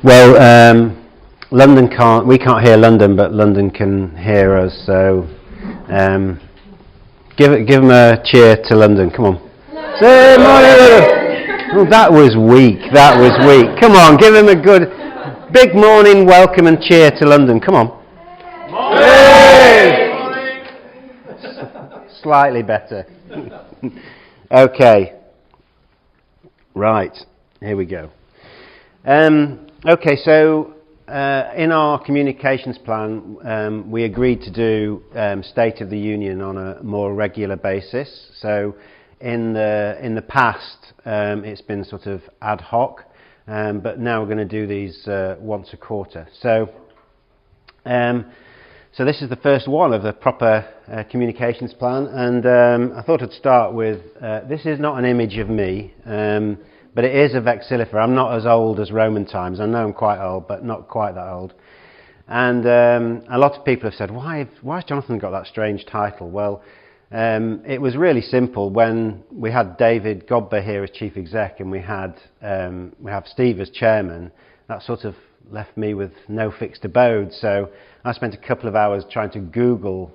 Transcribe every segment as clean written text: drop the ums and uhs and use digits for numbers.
Well, we can't hear London, but London can hear us. So, give them a cheer to London. Come on. Say morning. Oh, that was weak. Come on, give them a good, big morning welcome and cheer to London. Come on. Hey! Slightly better. Okay. Right. Here we go. Okay, so in our communications plan, we agreed to do State of the Union on a more regular basis. So in the past, it's been sort of ad hoc, but now we're going to do these once a quarter. So this is the first one of the proper communications plan, and I thought I'd start with this is not an image of me. But it is a vexillifer. I'm not as old as Roman times. I know I'm quite old, but not quite that old. And a lot of people have said, why has Jonathan got that strange title? Well, it was really simple. When we had David Godber here as chief exec, and we have Steve as chairman, that sort of left me with no fixed abode. So I spent a couple of hours trying to Google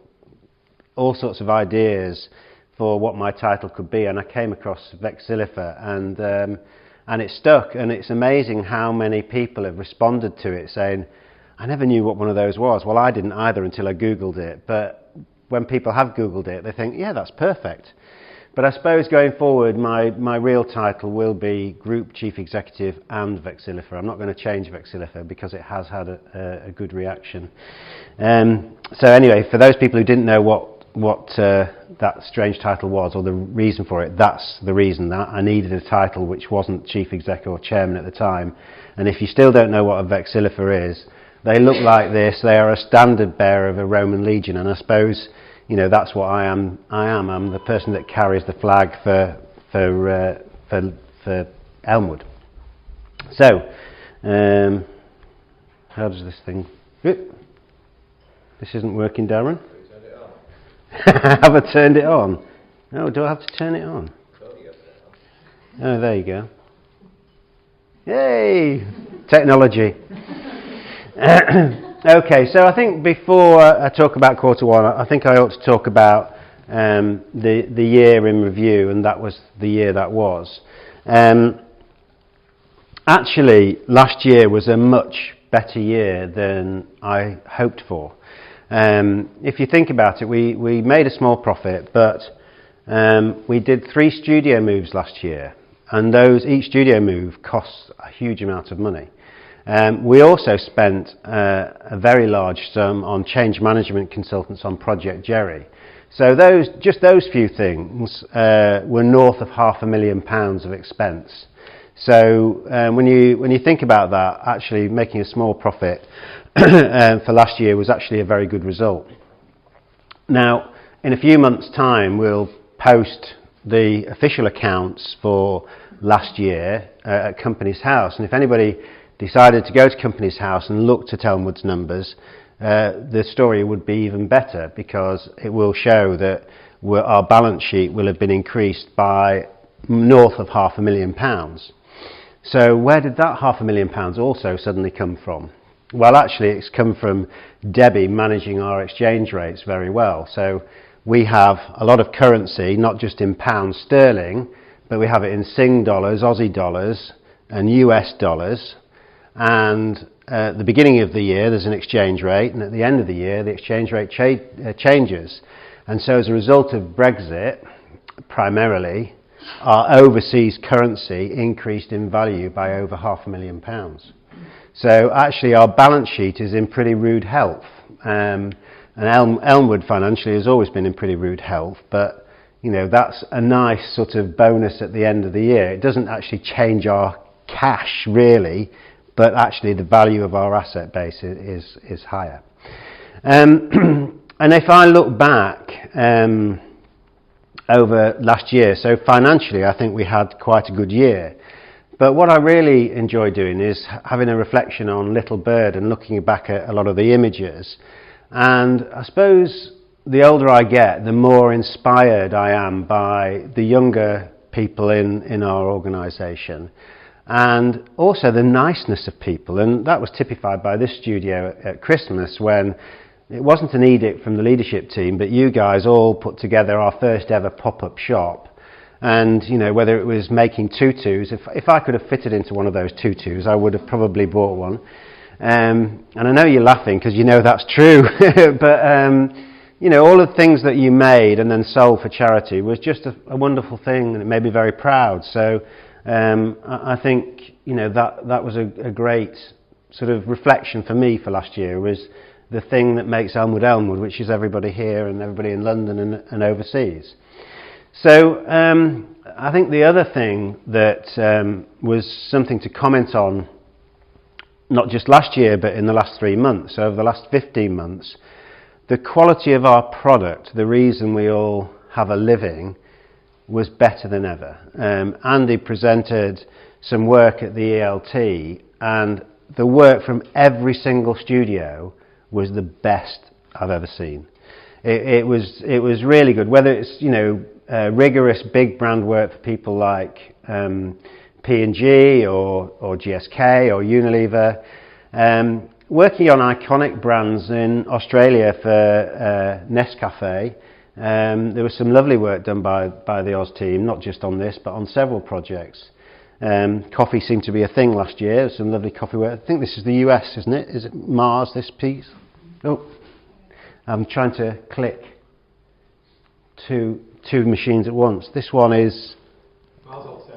all sorts of ideas for what my title could be, and I came across vexillifer, and it stuck. And it's amazing how many people have responded to it saying, I never knew what one of those was. Well, I didn't either until I Googled it, but when people have Googled it, they think, yeah, that's perfect. But I suppose going forward, my real title will be Group Chief Executive and Vexillifer. I'm not going to change Vexillifer because it has had a good reaction. So anyway, for those people who didn't know what that strange title was, or the reason for it, that's the reason. That I needed a title which wasn't chief exec or chairman at the time. And if you still don't know what a vexillifer is, they look like this. They are a standard bearer of a Roman legion, and I suppose that's what I am. I'm the person that carries the flag for Elmwood. So how does this thing? This isn't working, Darren. Have I turned it on? No, do I have to turn it on? Oh, there you go. Yay! Technology. Okay, so I think before I talk about quarter one, I think I ought to talk about the year in review, and that was the year that was. Actually, last year was a much better year than I hoped for. If you think about it, we made a small profit, but we did 3 studio moves last year, and each studio move costs a huge amount of money. We also spent a very large sum on change management consultants on Project Jerry. So those few things were north of £500,000 of expense. So when you think about that, actually making a small profit for last year was actually a very good result. Now, in a few months' time, we'll post the official accounts for last year at Companies House, and if anybody decided to go to Companies House and looked at Elmwood's numbers, the story would be even better, because it will show that our balance sheet will have been increased by north of £500,000. So where did that £500,000 also suddenly come from? Well, actually, it's come from Debbie managing our exchange rates very well. So we have a lot of currency, not just in pounds sterling, but we have it in Sing dollars, Aussie dollars, and US dollars. And at the beginning of the year, there's an exchange rate, and at the end of the year, the exchange rate changes. And so as a result of Brexit, primarily, our overseas currency increased in value by over £500,000. So actually our balance sheet is in pretty rude health, and Elmwood financially has always been in pretty rude health, but that's a nice sort of bonus at the end of the year. It doesn't actually change our cash really, but actually the value of our asset base is higher. And if I look back over last year, so financially I think we had quite a good year. But what I really enjoy doing is having a reflection on Little Bird and looking back at a lot of the images. And I suppose the older I get, the more inspired I am by the younger people in our organisation. and also the niceness of people. And that was typified by this studio at Christmas, when it wasn't an edict from the leadership team, but you guys all put together our first ever pop-up shop. And whether it was making tutus, if I could have fitted into one of those tutus, I would have probably bought one. And I know you're laughing because you know that's true, but all of the things that you made and then sold for charity was just a wonderful thing, and it made me very proud. So I think that was a great sort of reflection for me for last year, was the thing that makes Elmwood Elmwood, which is everybody here and everybody in London and overseas. So I think the other thing that was something to comment on, not just last year but in the last 3 months, over the last 15 months, the quality of our product, the reason we all have a living, was better than ever. Andy presented some work at the ELT, and the work from every single studio was the best I've ever seen. It was really good, whether it's rigorous big brand work for people like P&G or GSK or Unilever, working on iconic brands in Australia for Nescafe. There was some lovely work done by the Oz team, not just on this, but on several projects. Coffee seemed to be a thing last year. Some lovely coffee work. I think this is the US, isn't it? Is it Mars, this piece? Oh, I'm trying to click two machines at once. This one is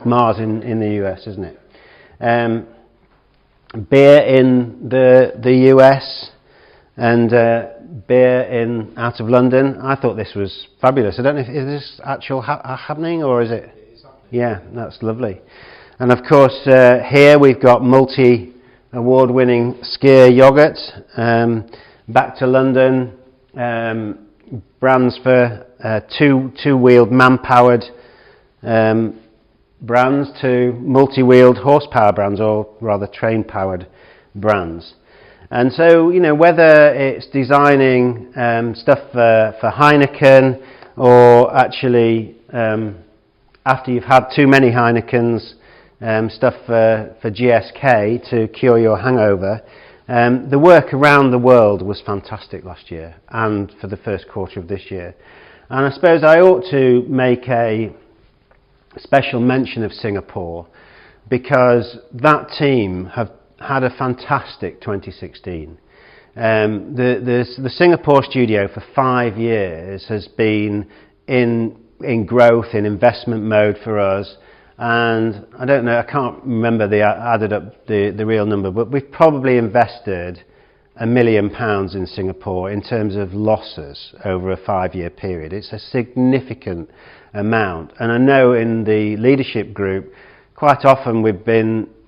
Mars in the US, isn't it? Beer in the US and beer out of London. I thought this was fabulous. I don't know if is this actual happening, or is it? Yeah, that's lovely. And of course here we've got multi-award-winning Skyr yogurt. Back to London, brands for two-wheeled man-powered brands to multi-wheeled horsepower brands, or rather train-powered brands. And so, whether it's designing stuff for Heineken, or actually after you've had too many Heinekens, stuff for GSK to cure your hangover. The work around the world was fantastic last year and for the first quarter of this year. And I suppose I ought to make a special mention of Singapore, because that team have had a fantastic 2016. The Singapore studio for 5 years has been in growth, in investment mode for us. And I don't know, I can't remember added up the real number, but we've probably invested £1 million in Singapore in terms of losses over a 5-year period. It's a significant amount. And I know in the leadership group, quite often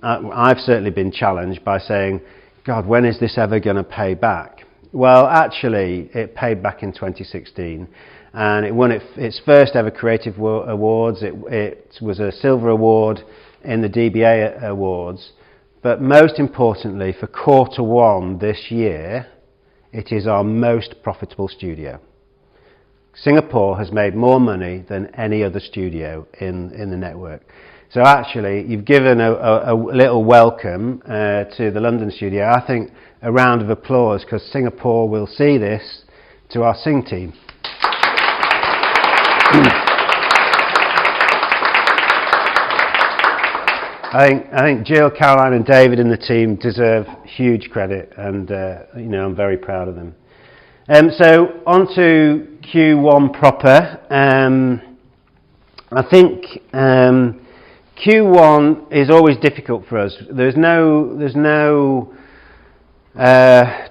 I've certainly been challenged by saying, God, when is this ever going to pay back? Well, actually, it paid back in 2016. And it won its first ever Creative Awards. It was a silver award in the DBA Awards. But most importantly, for quarter one this year, it is our most profitable studio. Singapore has made more money than any other studio in the network. So actually, you've given a little welcome to the London studio. I think a round of applause, because Singapore will see this, to our Sing team. I think Jill, Caroline and David and the team deserve huge credit, and I'm very proud of them. So on to Q1 proper. I think Q1 is always difficult for us. There's no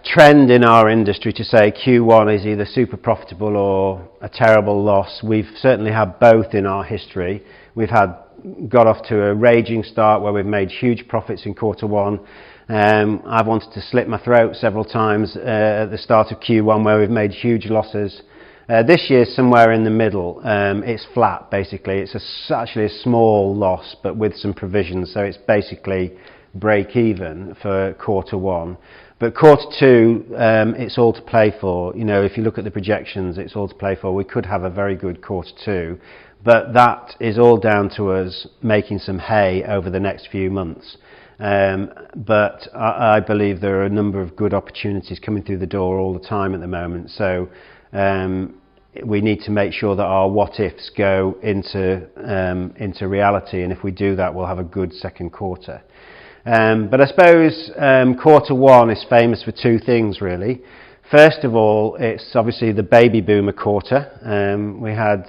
trend in our industry to say Q1 is either super profitable or a terrible loss. We've certainly had both in our history. We've got off to a raging start where we've made huge profits in quarter one. I've wanted to slit my throat several times at the start of Q1 where we've made huge losses. This year's somewhere in the middle. It's flat, basically. It's actually a small loss, but with some provisions, so it's basically break even for quarter one. But quarter two, it's all to play for. If you look at the projections, it's all to play for. We could have a very good quarter two, But that is all down to us making some hay over the next few months. But I believe there are a number of good opportunities coming through the door all the time at the moment. So we need to make sure that our what-ifs go into reality, and if we do that, we'll have a good second quarter. But I suppose quarter one is famous for two things, really. First of all, it's obviously the baby boomer quarter. We had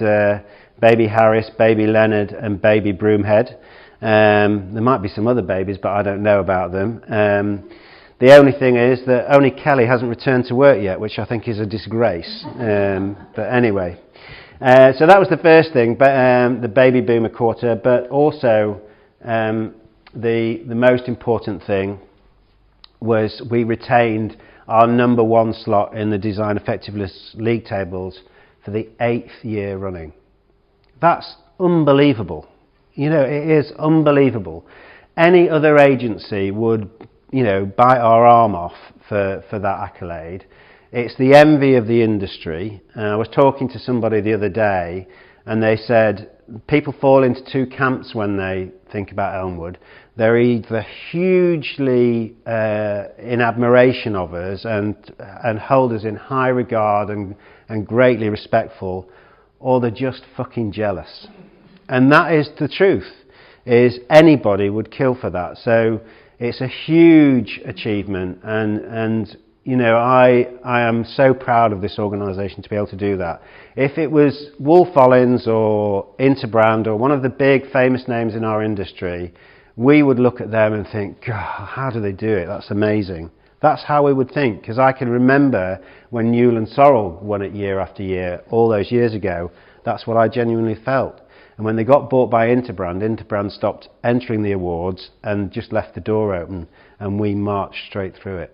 baby Harris, baby Leonard and baby Broomhead. There might be some other babies, but I don't know about them. The only thing is that only Kelly hasn't returned to work yet, which I think is a disgrace. But anyway, so that was the first thing, but the baby boomer quarter. But also the most important thing was we retained our number one slot in the Design Effectiveness League tables for the 8th year running. That's unbelievable. You know, it is unbelievable. Any other agency would, you know, bite our arm off for that accolade. It's the envy of the industry. I was talking to somebody the other day, and they said people fall into two camps when they think about Elmwood. They're either hugely in admiration of us and hold us in high regard and greatly respectful, or they're just fucking jealous. And that is the truth, is anybody would kill for that. So it's a huge achievement, and you know, I am so proud of this organisation to be able to do that. If it was Wolf Ollins or Interbrand or one of the big famous names in our industry, we would look at them and think, God, how do they do it? That's amazing. That's how we would think, because I can remember when Newell and Sorrell won it year after year, all those years ago. That's what I genuinely felt. And when they got bought by Interbrand stopped entering the awards and just left the door open, and we marched straight through it.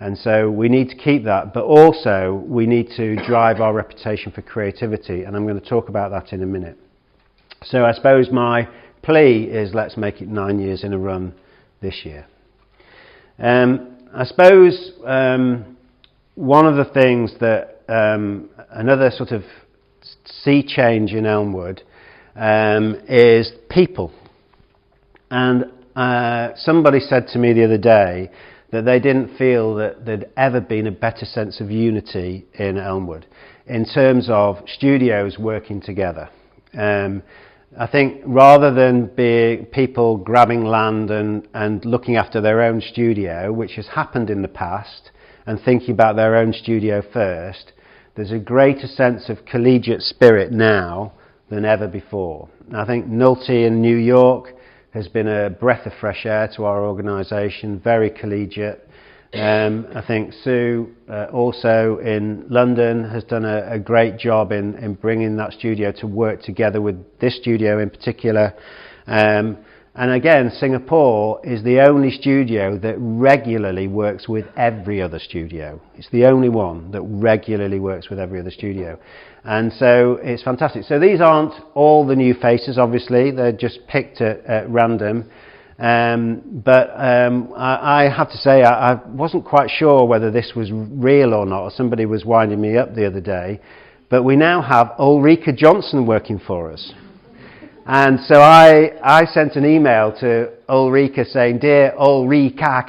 And so we need to keep that, but also we need to drive our reputation for creativity, and I'm going to talk about that in a minute. So I suppose my plea is, let's make it 9 years in a run this year. I suppose one of the things that another sort of sea change in Elmwood is people. And somebody said to me the other day that they didn't feel that there'd ever been a better sense of unity in Elmwood in terms of studios working together. I think rather than be people grabbing land and looking after their own studio, which has happened in the past, and thinking about their own studio first, there's a greater sense of collegiate spirit now than ever before. I think Nolte in New York has been a breath of fresh air to our organisation, very collegiate. I think Sue also in London has done a great job in bringing that studio to work together with this studio in particular. And again, Singapore is the only studio that regularly works with every other studio. It's the only one that regularly works with every other studio. And so it's fantastic. So these aren't all the new faces, obviously. They're just picked at random. But I have to say, I wasn't quite sure whether this was real or not, or somebody was winding me up the other day. But we now have Ulrika Johnson working for us. And so I sent an email to Ulrika saying, "Dear Ulrika,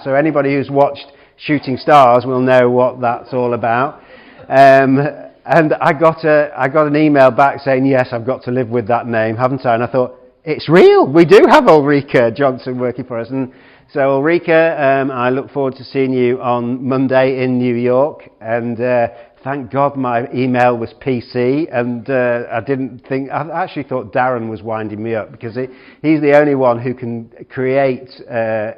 so anybody who's watched Shooting Stars will know what that's all about. And I got an email back saying, yes, I've got to live with that name, haven't I? And I thought, it's real. We do have Ulrika Johnson working for us. And so Ulrika, I look forward to seeing you on Monday in New York. And thank God my email was PC, and I actually thought Darren was winding me up, because he's the only one who can create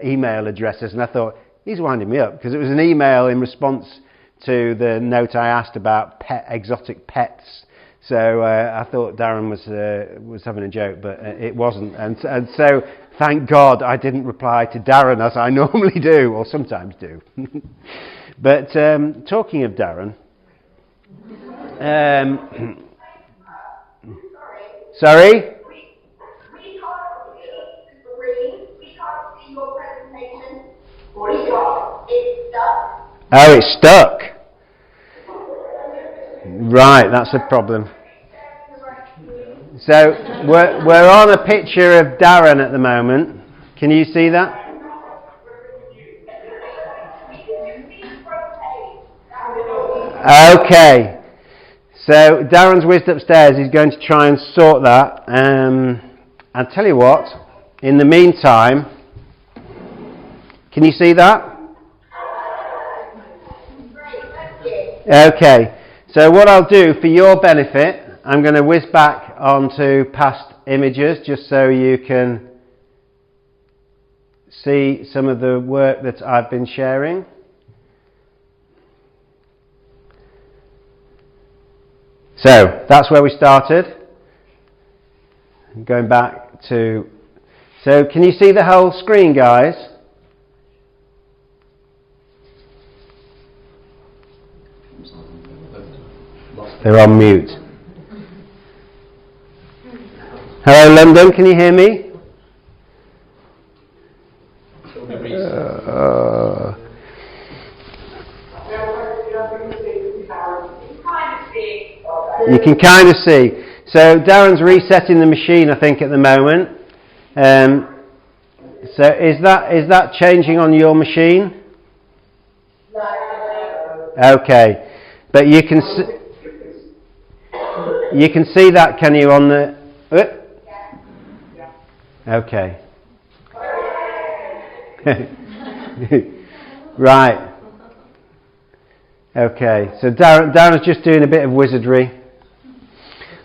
email addresses, and I thought, he's winding me up, because it was an email in response to the note I asked about exotic pets. So I thought Darren was having a joke, but it wasn't, and so thank God I didn't reply to Darren as I normally do, or sometimes do. But talking of Darren, sorry? We can't see your presentation. What is it's stuck. Oh, it's stuck. Right, that's a problem. So we're on a picture of Darren at the moment. Can you see that? Okay. So Darren's whizzed upstairs. He's going to try and sort that. I'll tell you what. In the meantime, can you see that? Okay. So what I'll do for your benefit, I'm going to whiz back onto past images just so you can see some of the work that I've been sharing. So that's where we started. Going back to, so can you see the whole screen, guys? They're on mute. Hello, London, can you hear me? You can kind of see. So Darren's resetting the machine, I think, at the moment. So is that changing on your machine? Okay, but you can see that, can you, on the? Okay. Right. Okay. So Darren's just doing a bit of wizardry.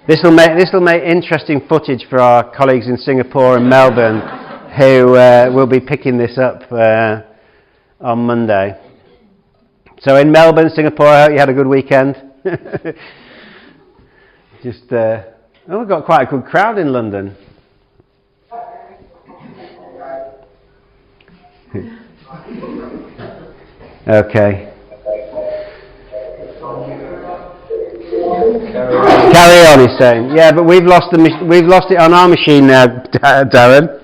This will make interesting footage for our colleagues in Singapore and Melbourne, who will be picking this up on Monday. So in Melbourne, Singapore, I hope you had a good weekend. We've got quite a good crowd in London. Okay. Carry on, he's saying. Yeah, but we've lost it on our machine now, Darren.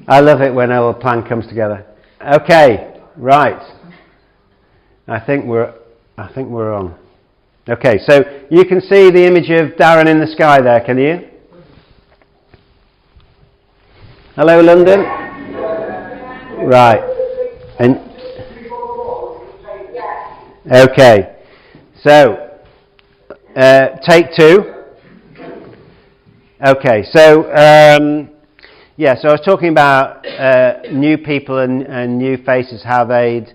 I love it when our plan comes together. Okay, right. I think we're on. Okay, so you can see the image of Darren in the sky there, can you? Hello, London. Right. And okay. So take two. Okay. So so I was talking about new people and new faces, how they'd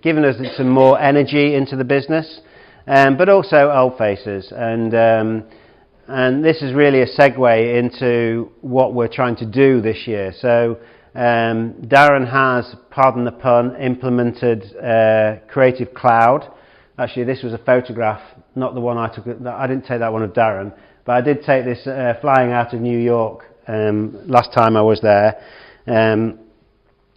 given us some more energy into the business, but also old faces, and this is really a segue into what we're trying to do this year. So Darren has, pardon the pun, implemented Creative Cloud. Actually, this was a photograph, not the one I took. I didn't take that one of Darren, but I did take this flying out of New York last time I was there.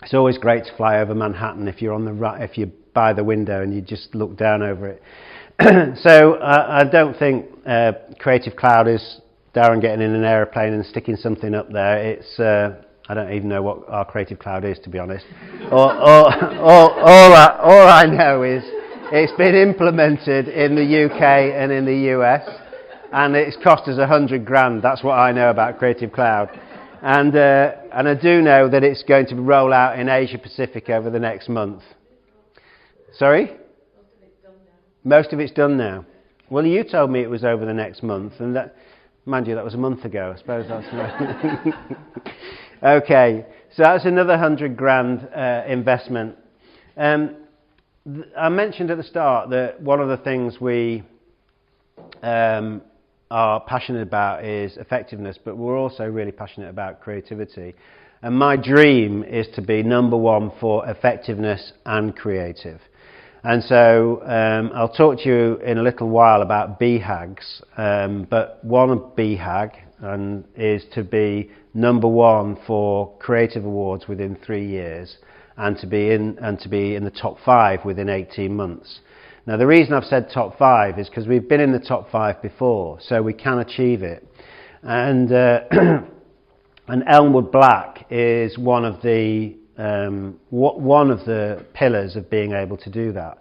It's always great to fly over Manhattan if you're on the right, if you're by the window and you just look down over it. So I don't think Creative Cloud is Darren getting in an aeroplane and sticking something up there. It's I don't even know what our Creative Cloud is, to be honest. All I know is it's been implemented in the UK and in the US, and it's cost us $100,000. That's what I know about Creative Cloud. And I do know that it's going to roll out in Asia Pacific over the next month. Sorry? Most of it's done now. Well, you told me it was over the next month, and that, mind you, that was a month ago. I suppose that's right. Okay, so that's another $100,000 investment. I mentioned at the start that one of the things we are passionate about is effectiveness, but we're also really passionate about creativity. And my dream is to be number one for effectiveness and creative. And so I'll talk to you in a little while about BHAGs, but one BHAG is to be number one for creative awards within 3 years, and to be in the top 5 within 18 months. Now, the reason I've said top 5 is because we've been in the top 5 before, so we can achieve it. And And Elmwood Black is one of the pillars of being able to do that.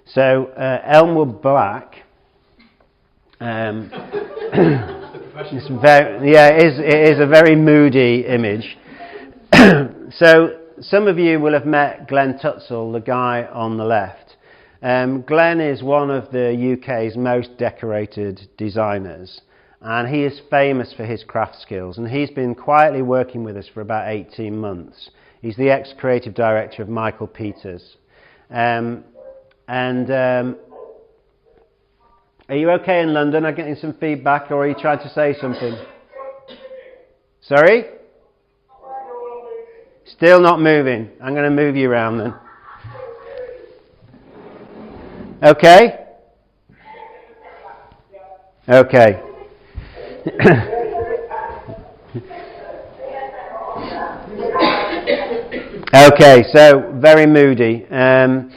So Elmwood Black, it is a very moody image. So some of you will have met Glenn Tutzel, the guy on the left. Glenn is one of the UK's most decorated designers, and he is famous for his craft skills, and he's been quietly working with us for about 18 months. He's the ex-creative director of Michael Peters. Are you okay in London? Are you getting some feedback, or are you trying to say something? Sorry? Still not moving. I'm going to move you around then. Okay? Okay. Okay, so very moody. Glenn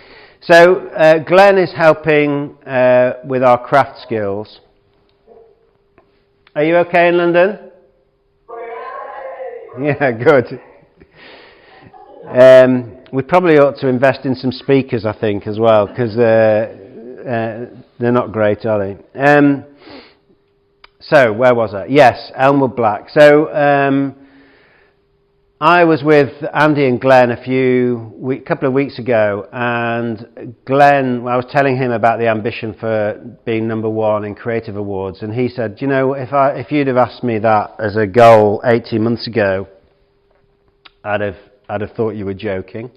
is helping with our craft skills. Are you okay in London? Yeah, good. We probably ought to invest in some speakers, I think, as well, because they're not great, are they? So, where was I? Yes, Elmwood Black. So, I was with Andy and Glenn a couple of weeks ago, and Glenn, I was telling him about the ambition for being number one in Creative Awards, and he said, you know, if you'd have asked me that as a goal 18 months ago, I'd have thought you were joking.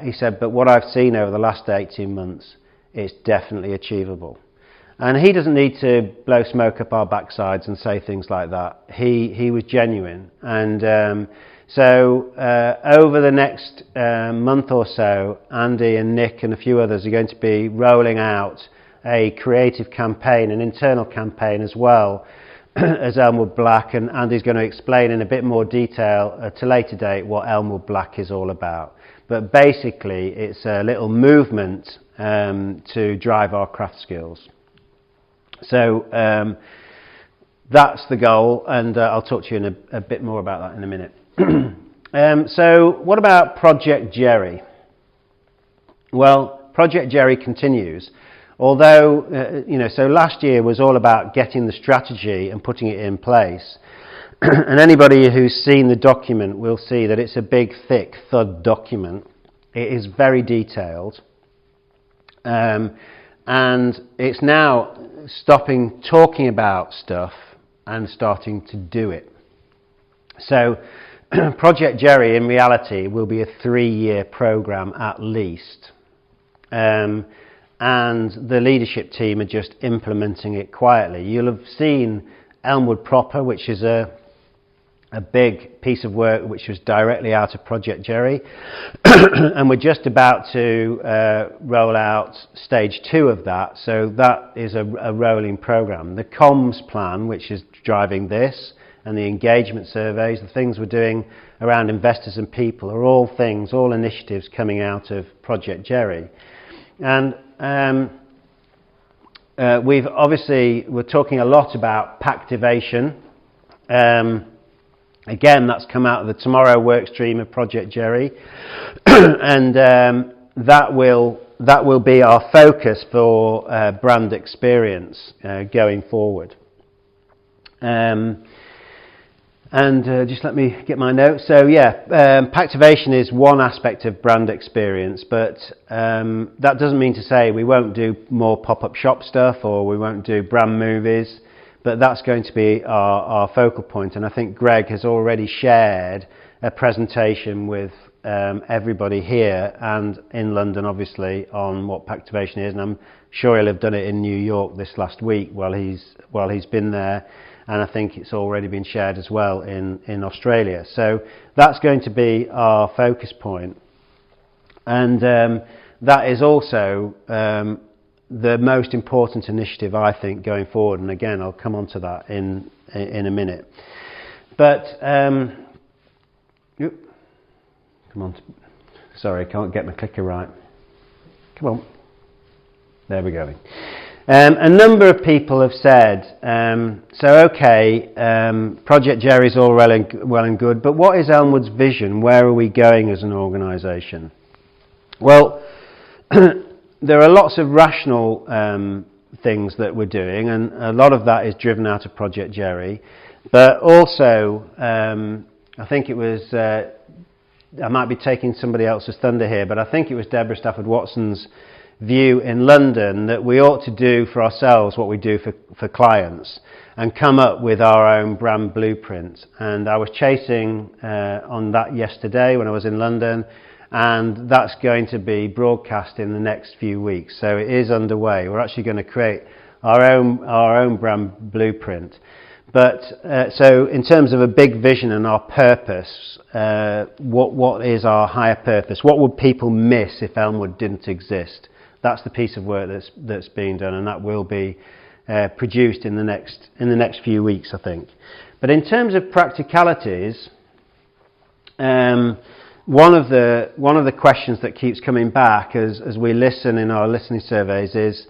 He said, but what I've seen over the last 18 months, it's definitely achievable. And he doesn't need to blow smoke up our backsides and say things like that. He was genuine. And so over the next month or so, Andy and Nick and a few others are going to be rolling out a creative campaign, an internal campaign as well, as Elmwood Black, and Andy's going to explain in a bit more detail at a later date what Elmwood Black is all about. But basically it's a little movement to drive our craft skills. So that's the goal, and I'll talk to you in a bit more about that in a minute. So what about Project Jerry? Well, Project Jerry continues. Although, so last year was all about getting the strategy and putting it in place. And anybody who's seen the document will see that it's a big, thick, thud document. It is very detailed. And it's now stopping talking about stuff and starting to do it. So Project Jerry, in reality, will be a 3-year program at least. And the leadership team are just implementing it quietly. You'll have seen Elmwood Proper, which is a big piece of work which was directly out of Project Jerry. And we're just about to roll out stage 2 of that. So that is a rolling program. The comms plan, which is driving this, and the engagement surveys, the things we're doing around investors and people, are all initiatives coming out of Project Jerry. And we're talking a lot about Pactivation. Again, that's come out of the Tomorrow work stream of Project Jerry. And that will be our focus for brand experience going forward. Just let me get my notes. So Pactivation is one aspect of brand experience, but that doesn't mean to say we won't do more pop-up shop stuff or we won't do brand movies, but that's going to be our focal point. And I think Greg has already shared a presentation with everybody here and in London, obviously, on what Pactivation is, and I'm sure he'll have done it in New York this last week while he's been there. And I think it's already been shared as well in Australia. So that's going to be our focus point. And that is also the most important initiative, I think, going forward. And again, I'll come on to that in a minute. But, come on. Sorry, I can't get my clicker right. Come on. There we go. A number of people have said, Project Jerry's all well and good, but what is Elmwood's vision? Where are we going as an organisation? Well, there are lots of rational things that we're doing, and a lot of that is driven out of Project Jerry, but also I think it was, I might be taking somebody else's thunder here, but I think it was Deborah Stafford-Watson's view in London that we ought to do for ourselves what we do for clients and come up with our own brand blueprint. And I was chasing on that yesterday when I was in London, and that's going to be broadcast in the next few weeks. So it is underway. We're actually going to create our own brand blueprint. But so in terms of a big vision and our purpose, what is our higher purpose? What would people miss if Elmwood didn't exist? That's the piece of work that's being done, and that will be produced in the next few weeks, I think. But in terms of practicalities, one of the questions that keeps coming back as we listen in our listening surveys is,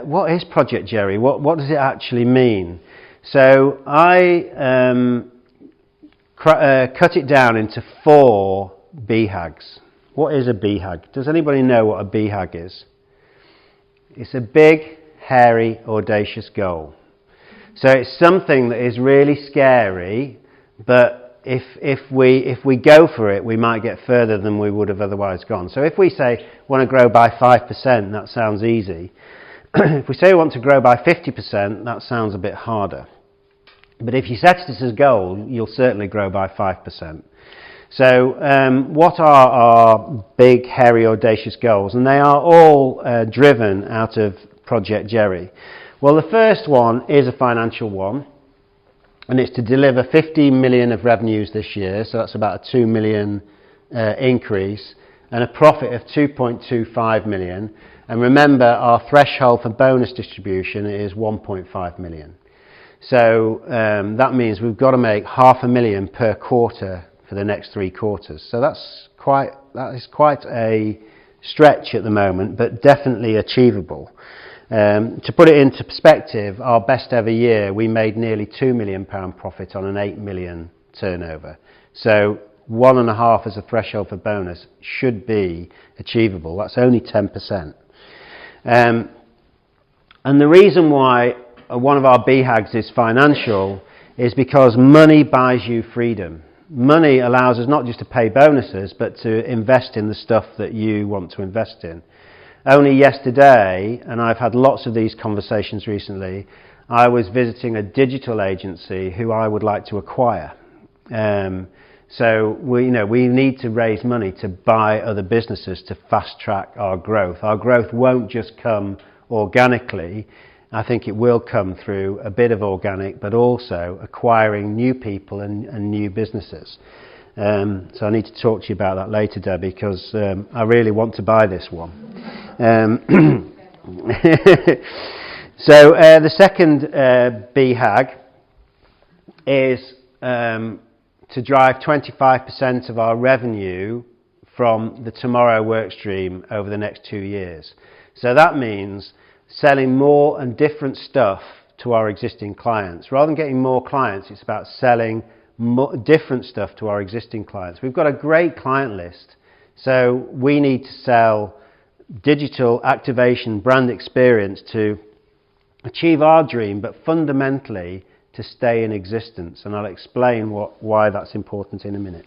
what is Project Jerry? What does it actually mean? So I cut it down into 4 BHAGs. What is a BHAG? Does anybody know what a BHAG is? It's a big, hairy, audacious goal. So it's something that is really scary, but if we go for it, we might get further than we would have otherwise gone. So if we say want to grow by 5%, that sounds easy. If we say we want to grow by 50%, that sounds a bit harder. But if you set it as a goal, you'll certainly grow by 5%. So what are our big, hairy, audacious goals? And they are all driven out of Project Jerry. Well, the first one is a financial one, and it's to deliver 15 million of revenues this year, so that's about a 2 million increase, and a profit of 2.25 million. And remember, our threshold for bonus distribution is 1.5 million. So that means we've got to make £500,000 per quarter for the next 3 quarters. So that is quite a stretch at the moment, but definitely achievable. To put it into perspective, our best ever year, we made nearly £2 million profit on an 8 million turnover. So 1.5 as a threshold for bonus should be achievable. That's only 10%. And the reason why one of our BHAGs is financial is because money buys you freedom. Money allows us not just to pay bonuses, but to invest in the stuff that you want to invest in. Only yesterday, and I've had lots of these conversations recently, I was visiting a digital agency who I would like to acquire. So we need to raise money to buy other businesses to fast track our growth. Our growth won't just come organically. I think it will come through a bit of organic, but also acquiring new people and new businesses. So I need to talk to you about that later, Debbie, because I really want to buy this one. So the second BHAG is to drive 25% of our revenue from the Tomorrow work stream over the next 2 years. So that means selling more and different stuff to our existing clients. Rather than getting more clients, it's about selling more different stuff to our existing clients. We've got a great client list, so we need to sell digital activation, brand experience to achieve our dream, but fundamentally to stay in existence. And I'll explain why that's important in a minute.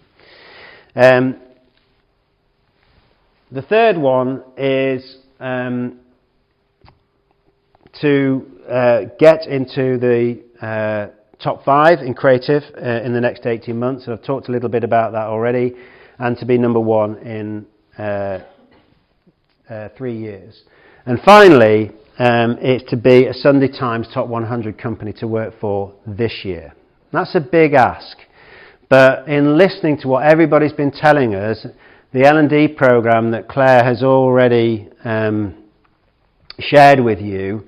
The third one is to get into the top 5 in creative in the next 18 months. And I've talked a little bit about that already. And to be number 1 in 3 years. And finally, it's to be a Sunday Times Top 100 company to work for this year. That's a big ask. But in listening to what everybody's been telling us, the L&D program that Claire has already shared with you,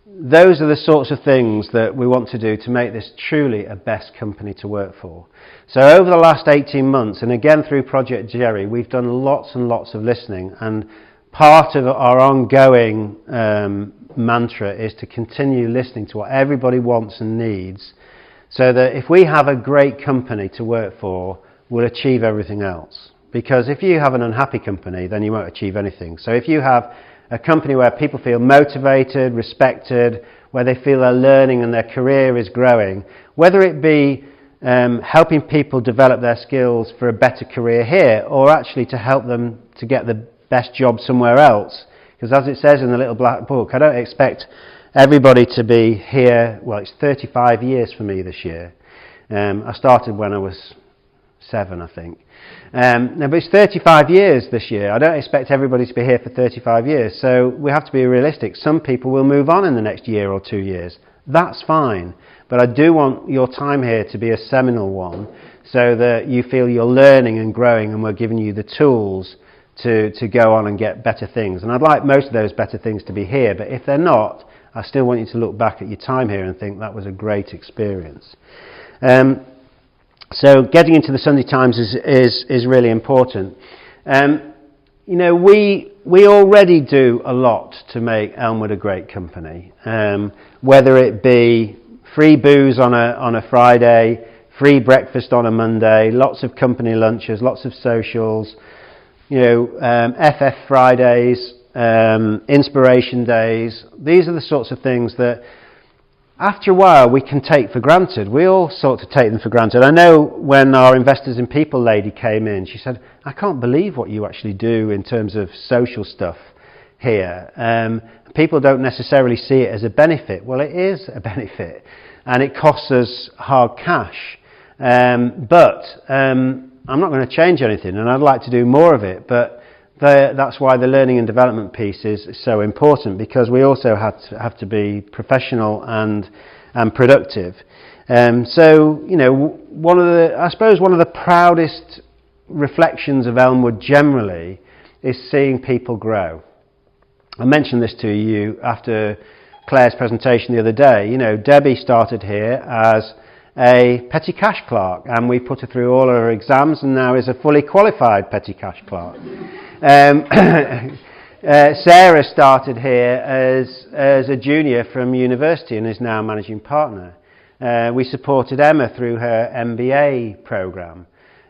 those are the sorts of things that we want to do to make this truly a best company to work for. So over the last 18 months, and again through Project Jerry, we've done lots and lots of listening, and part of our ongoing mantra is to continue listening to what everybody wants and needs, so that if we have a great company to work for, we'll achieve everything else. Because if you have an unhappy company, then you won't achieve anything. So if you have a company where people feel motivated, respected, where they feel they're learning and their career is growing, whether it be helping people develop their skills for a better career here, or actually to help them to get the best job somewhere else. Because as it says in the little black book, I don't expect everybody to be here. Well, it's 35 years for me this year. I started when I was 7, I think. No, but it's 35 years this year. I don't expect everybody to be here for 35 years. So we have to be realistic. Some people will move on in the next year or 2 years. That's fine. But I do want your time here to be a seminal one, so that you feel you're learning and growing, and we're giving you the tools to go on and get better things. And I'd like most of those better things to be here, but if they're not, I still want you to look back at your time here and think that was a great experience. So getting into the Sunday Times is really important. You know, we already do a lot to make Elmwood a great company, whether it be free booze on a Friday, free breakfast on a Monday, lots of company lunches, lots of socials, you know, FF Fridays, inspiration days. These are the sorts of things that after a while we can take for granted. We all sort of take them for granted. I know when our Investors in People lady came in, she said, I can't believe what you actually do in terms of social stuff here. People don't necessarily see it as a benefit. Well, it is a benefit, and it costs us hard cash. But I'm not going to change anything, and I'd like to do more of it. But that's why the learning and development piece is so important, because we also have to be professional and productive. So, you know, I suppose one of the proudest reflections of Elmwood generally is seeing people grow. I mentioned this to you after Claire's presentation the other day. You know, Debbie started here as a petty cash clerk, and we put her through all her exams, and now is a fully qualified petty cash clerk. Sarah started here as a junior from university and is now managing partner. We supported Emma through her MBA programme.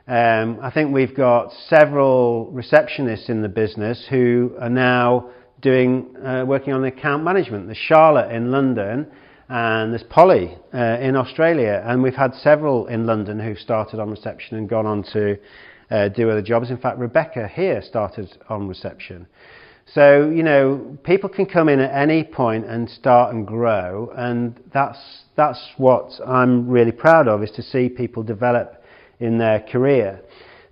I think we've got several receptionists in the business who are now working on account management. There's Charlotte in London, and there's Polly in Australia, and we've had several in London who've started on reception and gone on to do other jobs. In fact, Rebecca here started on reception. So, you know, people can come in at any point and start and grow, and that's what I'm really proud of, is to see people develop in their career.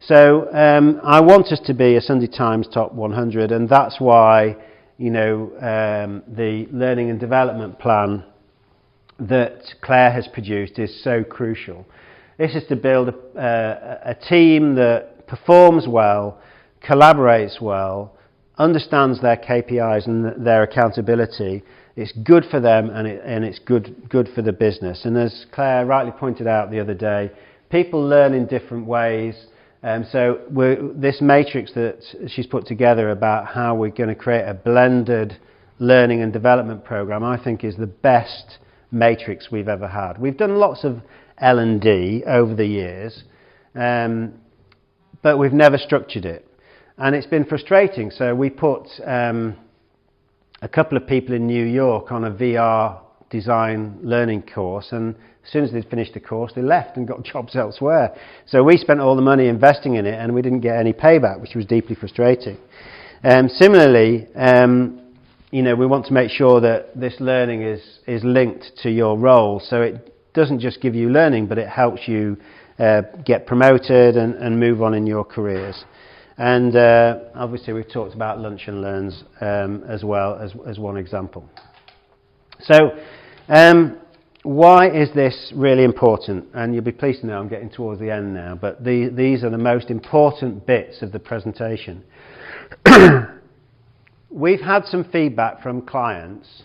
So I want us to be a Sunday Times Top 100, and that's why, you know, the learning and development plan that Claire has produced is so crucial. This is to build a team that performs well, collaborates well, understands their KPIs and their accountability. It's good for them, and it's good for the business. And as Claire rightly pointed out the other day, people learn in different ways. So this matrix that she's put together about how we're going to create a blended learning and development program, I think is the best matrix we've ever had. We've done lots of L&D over the years, but we've never structured it, and it's been frustrating. So we put a couple of people in New York on a VR design learning course, and as soon as they'd finished the course they left and got jobs elsewhere. So we spent all the money investing in it and we didn't get any payback, which was deeply frustrating. Similarly, you know, we want to make sure that this learning is linked to your role, so it doesn't just give you learning, but it helps you get promoted and move on in your careers. And obviously we've talked about lunch and learns as well as one example. So why is this really important? And you'll be pleased to know I'm getting towards the end now, but these are the most important bits of the presentation. We've had some feedback from clients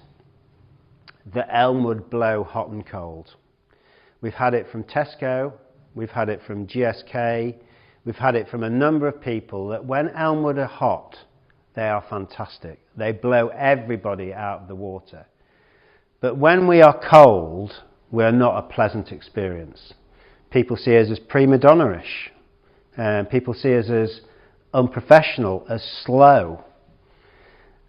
that Elmwood blow hot and cold. We've had it from Tesco, we've had it from GSK, we've had it from a number of people that when Elmwood are hot, they are fantastic. They blow everybody out of the water. But when we are cold, we're not a pleasant experience. People see us as prima donna-ish. People see us as unprofessional, as slow.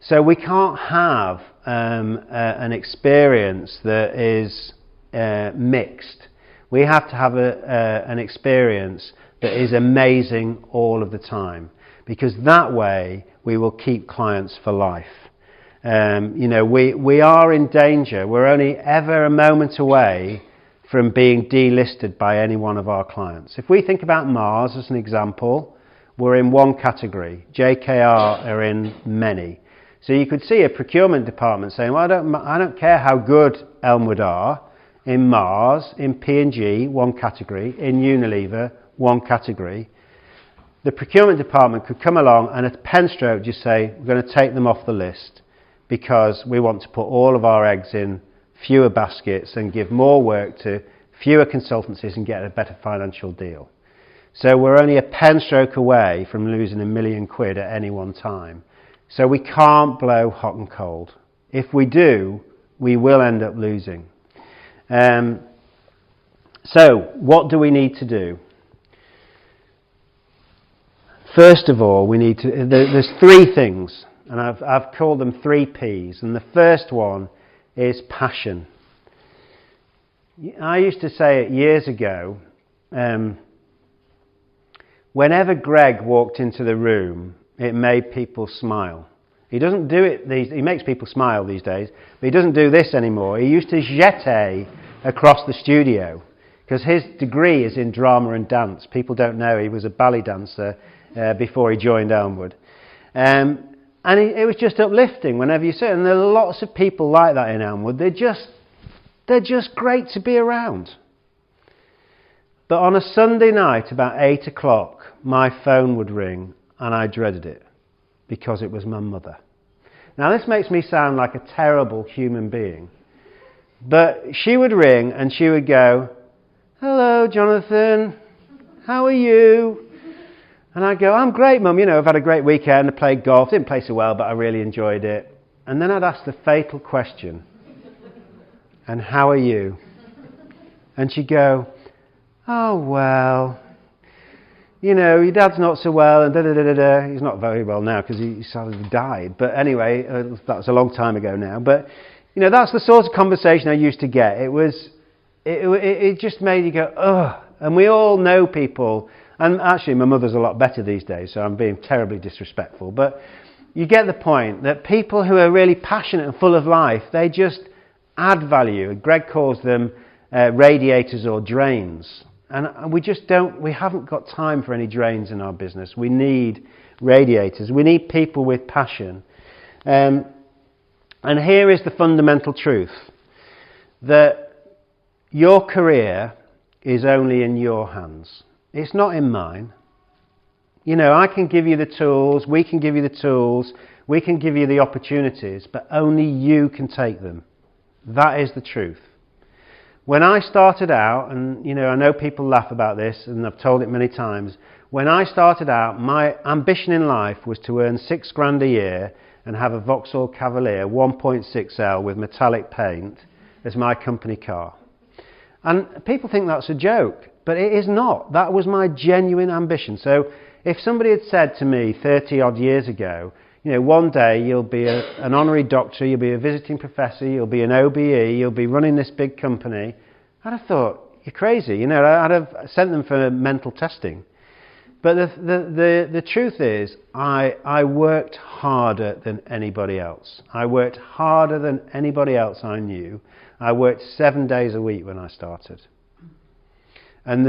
So we can't have an experience that is mixed. We have to have an experience that is amazing all of the time, because that way we will keep clients for life. We are in danger. We're only ever a moment away from being delisted by any one of our clients. If we think about Mars as an example, we're in one category. JKR are in many. So you could see a procurement department saying, well, I don't care how good Elmwood are. In Mars, in P&G, one category. In Unilever, one category. The procurement department could come along and at pen stroke just say, we're going to take them off the list because we want to put all of our eggs in fewer baskets and give more work to fewer consultancies and get a better financial deal. So we're only a pen stroke away from losing £1 million at any one time. So we can't blow hot and cold. If we do, we will end up losing. So what do we need to do? First of all, we need to. There's three things, and I've called them 3 Ps. And the first one is passion. I used to say it years ago. Whenever Greg walked into the room, it made people smile. He doesn't do it. He makes people smile these days, but he doesn't do this anymore. He used to jeter across the studio because his degree is in drama and dance. People don't know he was a ballet dancer before he joined Elmwood. And it was just uplifting whenever you see it. And there are lots of people like that in Elmwood. They're just great to be around. But on a Sunday night about 8 o'clock, my phone would ring and I dreaded it because it was my mother. Now this makes me sound like a terrible human being. But she would ring and she would go, hello Jonathan, how are you? And I'd go, I'm great Mum, I've had a great weekend, I played golf, didn't play so well but I really enjoyed it. And then I'd ask the fatal question, and how are you? And she'd go, oh well, your dad's not so well and da-da-da-da-da. He's not very well now because he sadly died. But anyway, that was a long time ago now. But, that's the sort of conversation I used to get. It just made you go, ugh. And we all know people, and actually my mother's a lot better these days, so I'm being terribly disrespectful. But you get the point that people who are really passionate and full of life, they just add value. Greg calls them radiators or drains. And we haven't got time for any drains in our business. We need radiators. We need people with passion. And here is the fundamental truth, that your career is only in your hands. It's not in mine. I can give you the tools, we can give you the tools, we can give you the opportunities, but only you can take them. That is the truth. When I started out, and I know people laugh about this, and I've told it many times, when I started out, my ambition in life was to earn £6,000 a year and have a Vauxhall Cavalier 1.6L with metallic paint as my company car. And people think that's a joke, but it is not. That was my genuine ambition. So if somebody had said to me 30 odd years ago, one day you'll be an honorary doctor, you'll be a visiting professor, you'll be an OBE, you'll be running this big company, I'd have thought, you're crazy. I'd have sent them for mental testing. But the truth is, I worked harder than anybody else. I worked harder than anybody else I knew. I worked 7 days a week when I started. And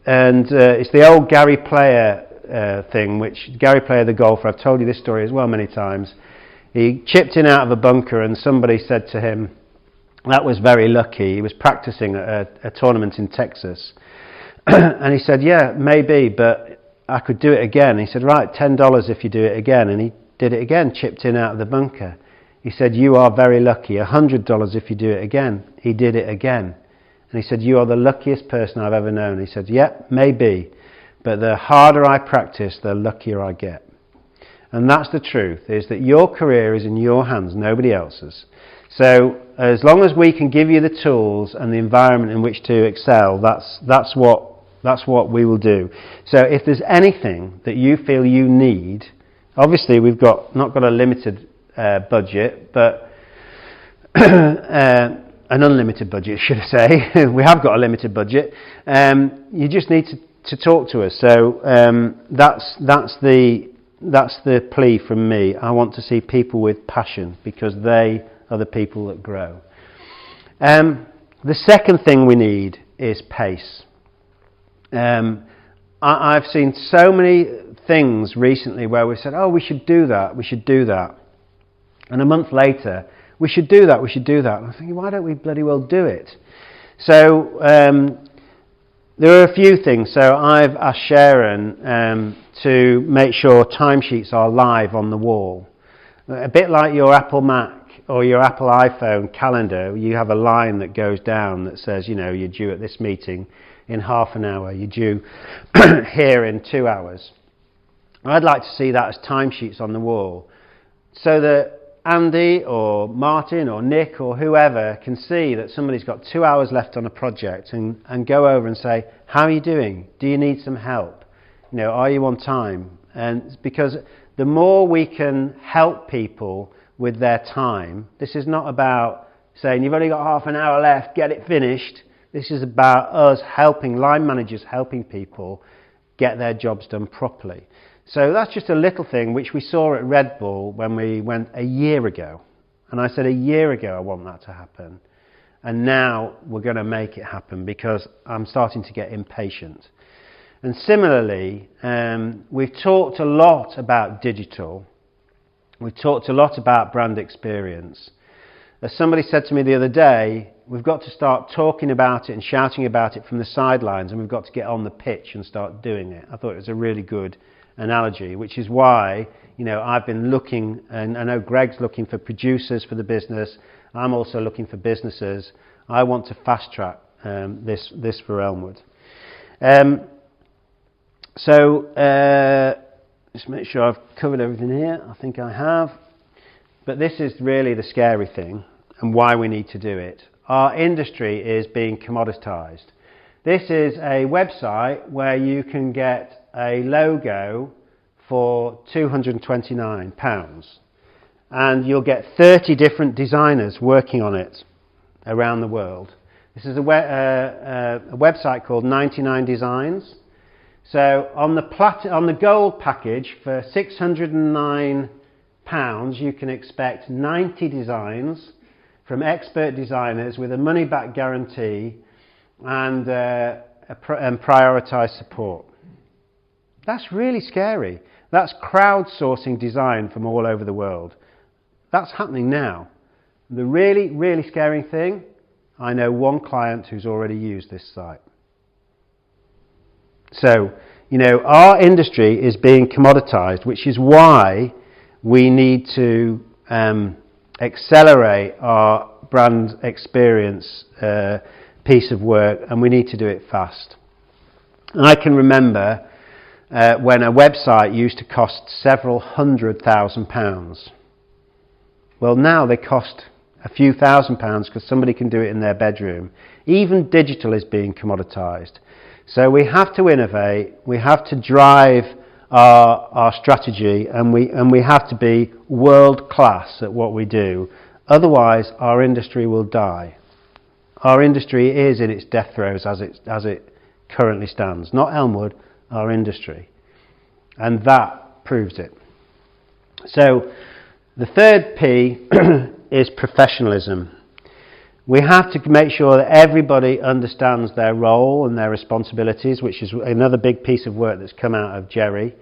it's the old Gary Player thing, which Gary Player, the golfer, I've told you this story as well many times. He chipped in out of a bunker and somebody said to him, that was very lucky. He was practicing at a tournament in Texas. And he said, yeah, maybe, but I could do it again. He said, right, $10 if you do it again. And he did it again, chipped in out of the bunker. He said, you are very lucky, $100 if you do it again. He did it again. And he said, you are the luckiest person I've ever known. He said, yeah, maybe. But the harder I practice, the luckier I get. And that's the truth, is that your career is in your hands, nobody else's. So as long as we can give you the tools and the environment in which to excel, that's what we will do. So if there's anything that you feel you need, obviously we've not got a limited budget, but an unlimited budget, should I say. We have got a limited budget. You just need to talk to us. So that's the plea from me. I want to see people with passion, because they are the people that grow. The second thing we need is pace. I've seen so many things recently where we said, oh, we should do that. And a month later, we should do that. And I'm thinking, why don't we bloody well do it? So there are a few things. So I've asked Sharon to make sure timesheets are live on the wall. A bit like your Apple Mac or your Apple iPhone calendar, you have a line that goes down that says, you're due at this meeting in half an hour, you're due here in 2 hours. I'd like to see that as timesheets on the wall, so that Andy or Martin or Nick or whoever can see that somebody's got 2 hours left on a project and go over and say, how are you doing? Do you need some help? Are you on time? And because the more we can help people with their time, this is not about saying you've only got half an hour left, get it finished. This is about us helping, line managers helping people get their jobs done properly. So that's just a little thing which we saw at Red Bull when we went a year ago. And I said a year ago I want that to happen. And now we're going to make it happen, because I'm starting to get impatient. And similarly, we've talked a lot about digital. We've talked a lot about brand experience. As somebody said to me the other day, we've got to start talking about it and shouting about it from the sidelines, and we've got to get on the pitch and start doing it. I thought it was a really good analogy, which is why I've been looking, and I know Greg's looking for producers for the business. I'm also looking for businesses. I want to fast track this for Elmwood. Just make sure I've covered everything here. I think I have. But this is really the scary thing and why we need to do it. Our industry is being commoditized. This is a website where you can get a logo for £229, and you'll get 30 different designers working on it around the world. This is a website called 99 Designs. So on the gold package for £609, you can expect 90 designs from expert designers with a money-back guarantee and prioritised support. That's really scary. That's crowdsourcing design from all over the world. That's happening now. The really, really scary thing, I know one client who's already used this site. So, our industry is being commoditized, which is why we need to accelerate our brand experience piece of work, and we need to do it fast. And I can remember when a website used to cost several £100,000. Well, now they cost a few £1,000s because somebody can do it in their bedroom. Even digital is being commoditized. So we have to innovate, we have to drive our strategy, and we have to be world class at what we do. Otherwise, our industry will die. Our industry is in its death throes as it currently stands. Not Elmwood, our industry. And that proves it. So the third P is professionalism. We have to make sure that everybody understands their role and their responsibilities, which is another big piece of work that's come out of Jerry.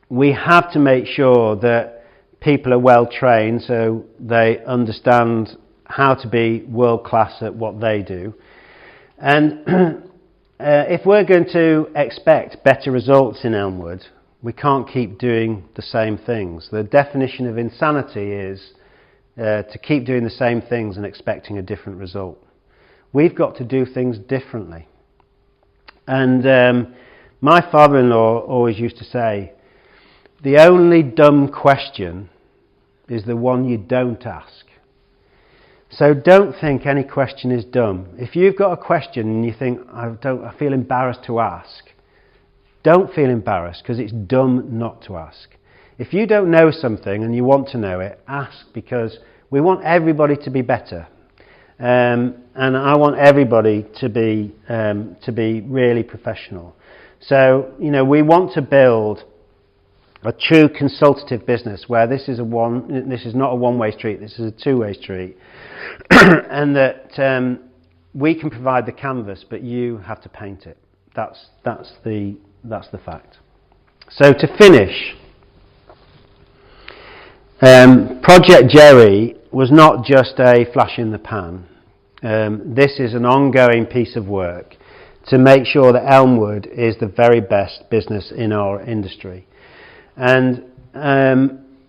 We have to make sure that people are well trained so they understand how to be world class at what they do. And if we're going to expect better results in Elmwood, we can't keep doing the same things. The definition of insanity is to keep doing the same things and expecting a different result. We've got to do things differently. And my father-in-law always used to say, the only dumb question is the one you don't ask. So don't think any question is dumb. If you've got a question and you think, I feel embarrassed to ask, don't feel embarrassed, because it's dumb not to ask. If you don't know something and you want to know it, ask, because we want everybody to be better. And I want everybody to be really professional. So, we want to build a true consultative business where this is not a one-way street, this is a two-way street. And that we can provide the canvas, but you have to paint it. That's the fact. So to finish, Project Jerry was not just a flash in the pan. This is an ongoing piece of work to make sure that Elmwood is the very best business in our industry. And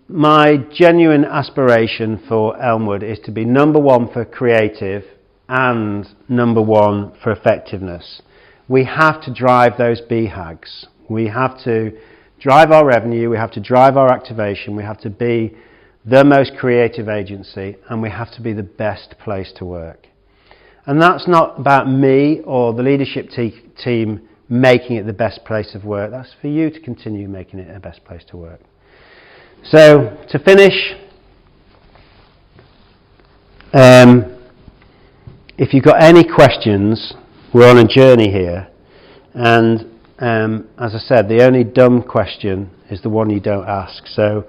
my genuine aspiration for Elmwood is to be number one for creative and number one for effectiveness. We have to drive those BHAGs. We have to drive our revenue, we have to drive our activation, we have to be the most creative agency, and we have to be the best place to work. And that's not about me or the leadership team making it the best place of work. That's for you to continue making it the best place to work. So, to finish, if you've got any questions, we're on a journey here. And as I said, the only dumb question is the one you don't ask. So,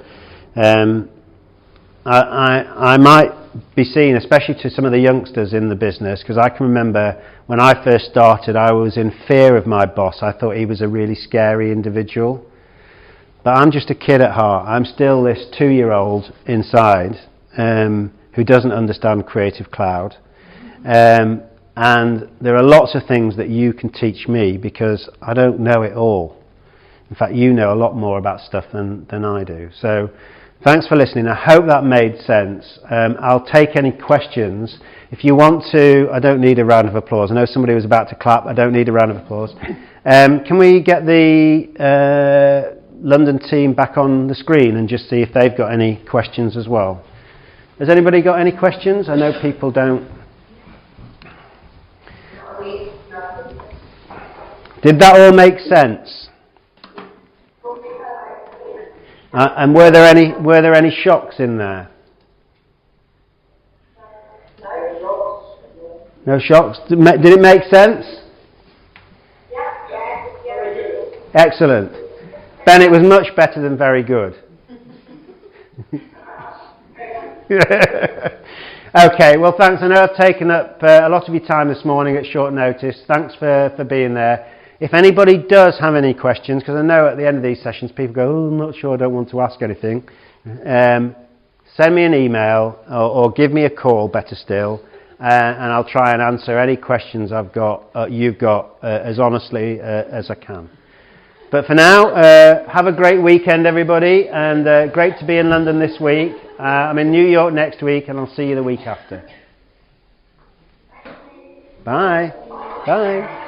I might be seen, especially to some of the youngsters in the business, because I can remember when I first started, I was in fear of my boss. I thought he was a really scary individual. But I'm just a kid at heart. I'm still this 2-year-old inside who doesn't understand Creative Cloud. And there are lots of things that you can teach me because I don't know it all. In fact, you know a lot more about stuff than I do. So thanks for listening. I hope that made sense. I'll take any questions. If you want to, I don't need a round of applause. I know somebody was about to clap. I don't need a round of applause. Can we get the London team back on the screen and just see if they've got any questions as well? Has anybody got any questions? I know people don't. Did that all make sense? And were there any shocks in there? No shocks. Did it make sense? Excellent. Ben, it was much better than very good. Okay, well thanks. I know I've taken up a lot of your time this morning at short notice. Thanks for being there. If anybody does have any questions, because I know at the end of these sessions people go, I'm not sure, I don't want to ask anything, send me an email or give me a call, better still, and I'll try and answer any questions you've got as honestly as I can. But for now, have a great weekend, everybody, and great to be in London this week. I'm in New York next week, and I'll see you the week after. Bye. Bye.